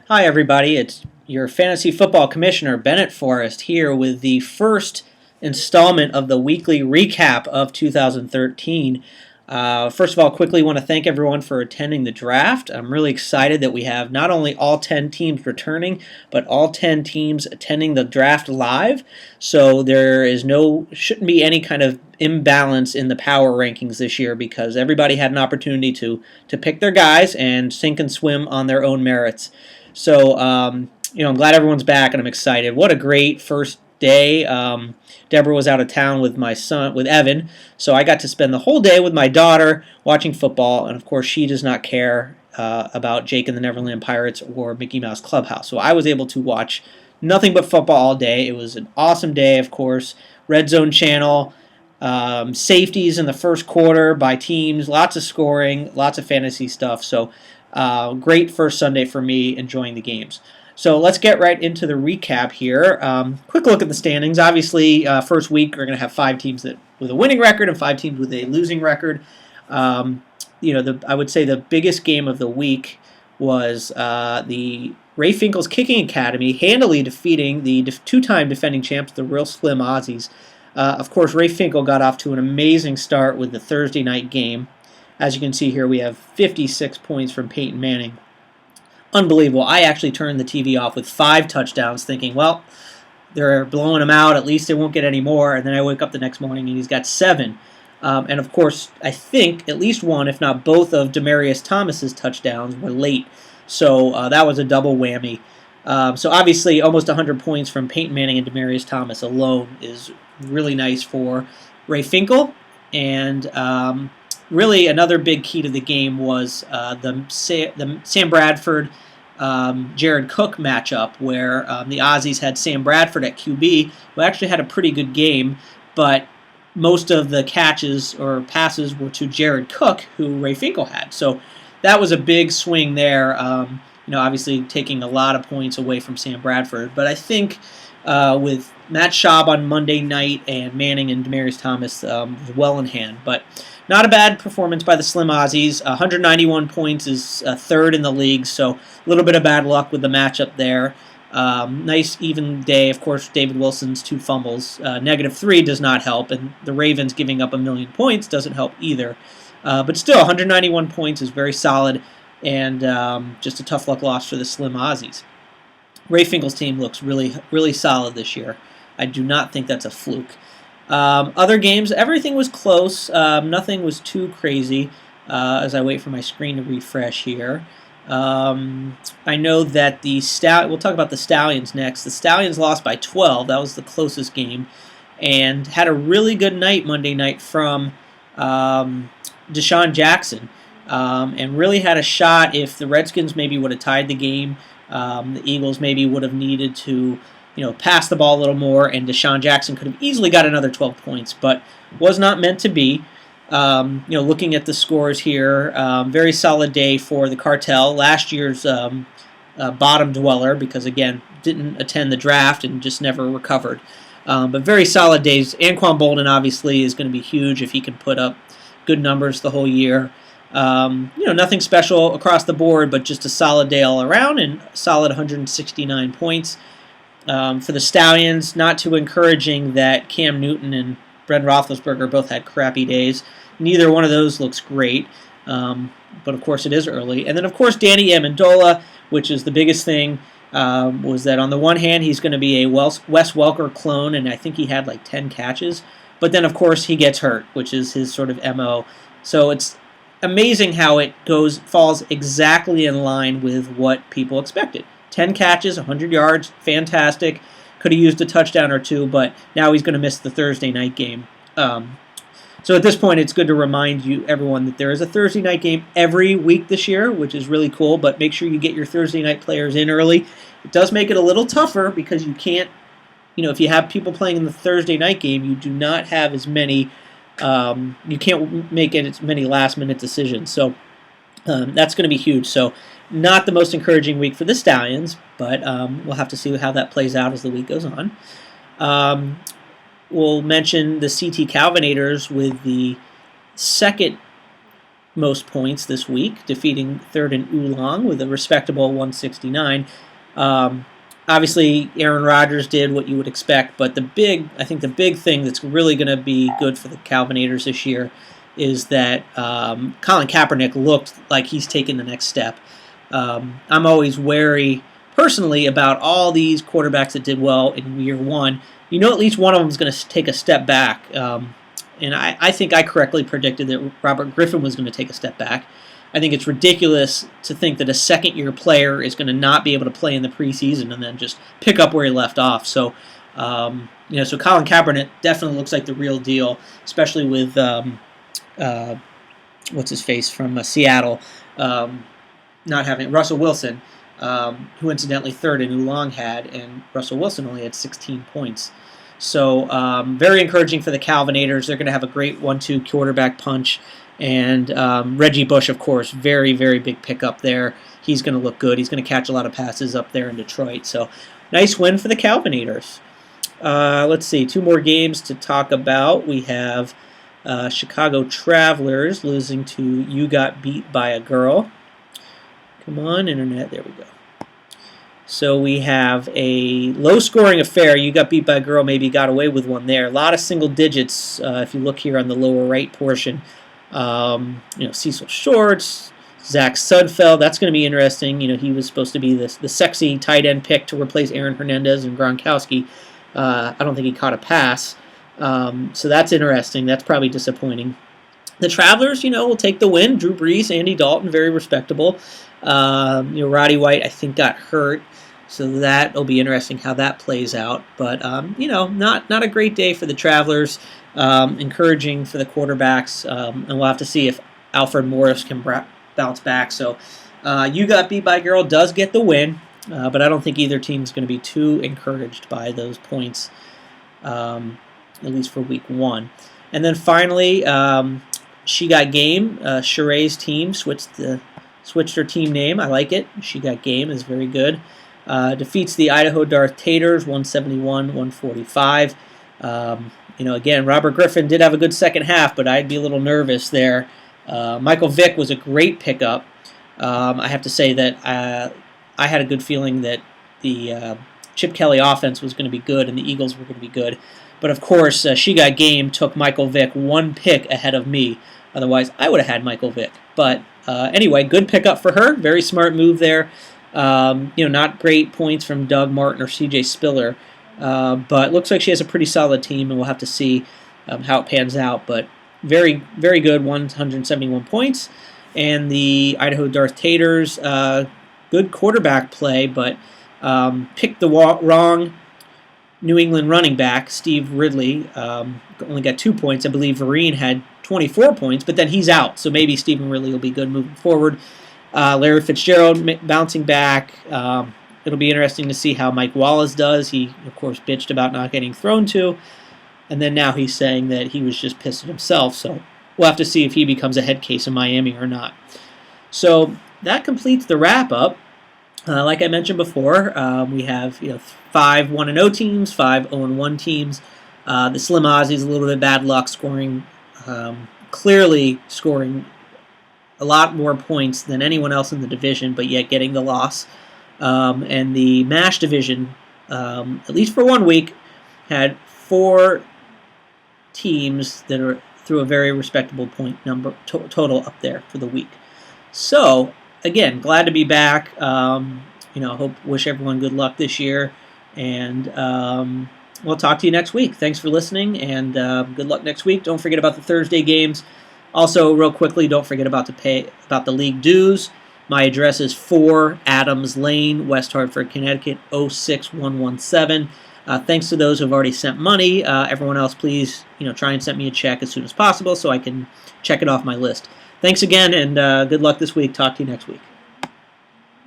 Hi, everybody. It's your fantasy football commissioner, Bennett Forrest, here with the first installment of the weekly recap of 2013. First of all, quickly want to thank everyone for attending the draft. I'm really excited that we have not only all 10 teams returning, but all 10 teams attending the draft live. So shouldn't be any kind of imbalance in the power rankings this year because everybody had an opportunity to pick their guys and sink and swim on their own merits. So, I'm glad everyone's back, and I'm excited. What a great first day. Deborah was out of town with my son, with Evan, so I got to spend the whole day with my daughter watching football, and of course, she does not care about Jake and the Neverland Pirates or Mickey Mouse Clubhouse. So I was able to watch nothing but football all day. It was an awesome day, of course. Red Zone Channel, safeties in the first quarter by teams, lots of scoring, lots of fantasy stuff. So great first Sunday for me enjoying the games. So let's get right into the recap here. Quick look at the standings. Obviously, first week we're going to have 5 teams with a winning record and 5 teams with a losing record. I would say the biggest game of the week was the Ray Finkel's Kicking Academy handily defeating the two-time defending champs, the Real Slim Aussies. Of course, Ray Finkel got off to an amazing start with the Thursday night game. As you can see here, we have 56 points from Peyton Manning. Unbelievable. I actually turned the TV off with 5 touchdowns thinking, well, they're blowing him out. At least they won't get any more. And then I wake up the next morning and he's got 7. And, of course, I think at least one, if not both, of Demaryius Thomas's touchdowns were late. So that was a double whammy. So, obviously, almost 100 points from Peyton Manning and Demaryius Thomas alone is really nice for Ray Finkel. And really, another big key to the game was the Sam Bradford, Jared Cook matchup, where the Aussies had Sam Bradford at QB, who actually had a pretty good game, but most of the catches or passes were to Jared Cook, who Ray Finkel had. So that was a big swing there, obviously taking a lot of points away from Sam Bradford. But I think with Matt Schaub on Monday night and Manning and Demaryius Thomas was well in hand. But not a bad performance by the Slim Aussies. 191 points is third in the league, so a little bit of bad luck with the matchup there. Nice even day. Of course, David Wilson's 2 fumbles. -3 does not help, and the Ravens giving up 1 million points doesn't help either. But still, 191 points is very solid, and just a tough luck loss for the Slim Aussies. Ray Finkel's team looks really, really solid this year. I do not think that's a fluke. Other games, everything was close. Nothing was too crazy as I wait for my screen to refresh here. I know that we'll talk about the Stallions next. The Stallions lost by 12. That was the closest game. And had a really good night Monday night from Deshaun Jackson. And really had a shot if the Redskins maybe would have tied the game. The Eagles maybe would have needed to pass the ball a little more, and Deshaun Jackson could have easily got another 12 points, but was not meant to be. Looking at the scores here, very solid day for the Cartel. Last year's bottom dweller, because, again, didn't attend the draft and just never recovered. But very solid days. Anquan Bolden, obviously, is going to be huge if he can put up good numbers the whole year. Nothing special across the board, but just a solid day all around and solid 169 points. For the Stallions, not too encouraging that Cam Newton and Brent Roethlisberger both had crappy days. Neither one of those looks great, but of course it is early. And then, of course, Danny Amendola, which is the biggest thing, was that on the one hand he's going to be a Wes Welker clone, and I think he had like 10 catches. But then, of course, he gets hurt, which is his sort of MO. So it's amazing how it falls exactly in line with what people expected. 10 catches, 100 yards, fantastic. Could have used a touchdown or 2, but now he's going to miss the Thursday night game. So at this point, it's good to remind everyone that there is a Thursday night game every week this year, which is really cool, but make sure you get your Thursday night players in early. It does make it a little tougher because you can't, if you have people playing in the Thursday night game, you do not have as many, you can't make as many last-minute decisions. So that's going to be huge. So not the most encouraging week for the Stallions, but we'll have to see how that plays out as the week goes on. We'll mention the CT Calvinators with the second most points this week, defeating third in Oolong with a respectable 169. Obviously, Aaron Rodgers did what you would expect, but I think the big thing that's really going to be good for the Calvinators this year is that Colin Kaepernick looked like he's taken the next step. I'm always wary, personally, about all these quarterbacks that did well in year one. You know, at least one of them is going to take a step back. And I think I correctly predicted that Robert Griffin was going to take a step back. I think it's ridiculous to think that a second-year player is going to not be able to play in the preseason and then just pick up where he left off. So, so Colin Kaepernick definitely looks like the real deal, especially with what's his face from Seattle not having Russell Wilson, who incidentally third in Oolong had, and Russell Wilson only had 16 points. So very encouraging for the Calvinators. They're going to have a great 1-2 quarterback punch. And Reggie Bush, of course, very, very big pickup there. He's going to look good. He's going to catch a lot of passes up there in Detroit. So nice win for the Calvinators. Let's see, 2 more games to talk about. We have Chicago Travelers losing to You Got Beat by a Girl. Come on, Internet. There we go. So we have a low-scoring affair. You Got Beat by a Girl, maybe got away with one there. A lot of single digits if you look here on the lower right portion. Cecil Shorts, Zach Sudfeld. That's going to be interesting. He was supposed to be the sexy tight end pick to replace Aaron Hernandez and Gronkowski. I don't think he caught a pass. So that's interesting. That's probably disappointing. The Travelers, will take the win. Drew Brees, Andy Dalton, very respectable. Roddy White, I think, got hurt. So that'll be interesting how that plays out. But, not a great day for the Travelers. Encouraging for the quarterbacks, and we'll have to see if Alfred Morris can bounce back. So You Got Beat by a Girl does get the win, but I don't think either team is going to be too encouraged by those points, at least for week 1. And then finally, She Got Game. Sheree's team switched her team name. I like it. She Got Game is very good. Defeats the Idaho Darth Taters 171-145. Again, Robert Griffin did have a good second half, but I'd be a little nervous there. Michael Vick was a great pickup. I have to say that I had a good feeling that the Chip Kelly offense was going to be good and the Eagles were going to be good. But, of course, She Got Game took Michael Vick 1 pick ahead of me. Otherwise, I would have had Michael Vick. But, anyway, good pickup for her. Very smart move there. Not great points from Doug Martin or C.J. Spiller. But looks like she has a pretty solid team, and we'll have to see how it pans out. But very, very good, 171 points. And the Idaho Darth Taters, good quarterback play, but picked the wrong New England running back, Steve Ridley. Only got 2 points. I believe Vereen had 24 points, but then he's out. So maybe Stephen Ridley will be good moving forward. Larry Fitzgerald bouncing back. It'll be interesting to see how Mike Wallace does. He, of course, bitched about not getting thrown to. And then now he's saying that he was just pissed at himself. So we'll have to see if he becomes a head case in Miami or not. So that completes the wrap-up. Like I mentioned before, we have 5 1-0 teams, 5 0-1 teams. The Slim Ozzy's a little bit bad luck, clearly scoring a lot more points than anyone else in the division, but yet getting the loss. And the MASH division, at least for 1 week, had 4 teams that are through a very respectable point number total up there for the week. So, again, glad to be back. Wish everyone good luck this year. And we'll talk to you next week. Thanks for listening, and good luck next week. Don't forget about the Thursday games. Also, real quickly, don't forget about the league dues. My address is 4 Adams Lane, West Hartford, Connecticut, 06117. Thanks to those who have already sent money. Everyone else, please, try and send me a check as soon as possible so I can check it off my list. Thanks again, and good luck this week. Talk to you next week.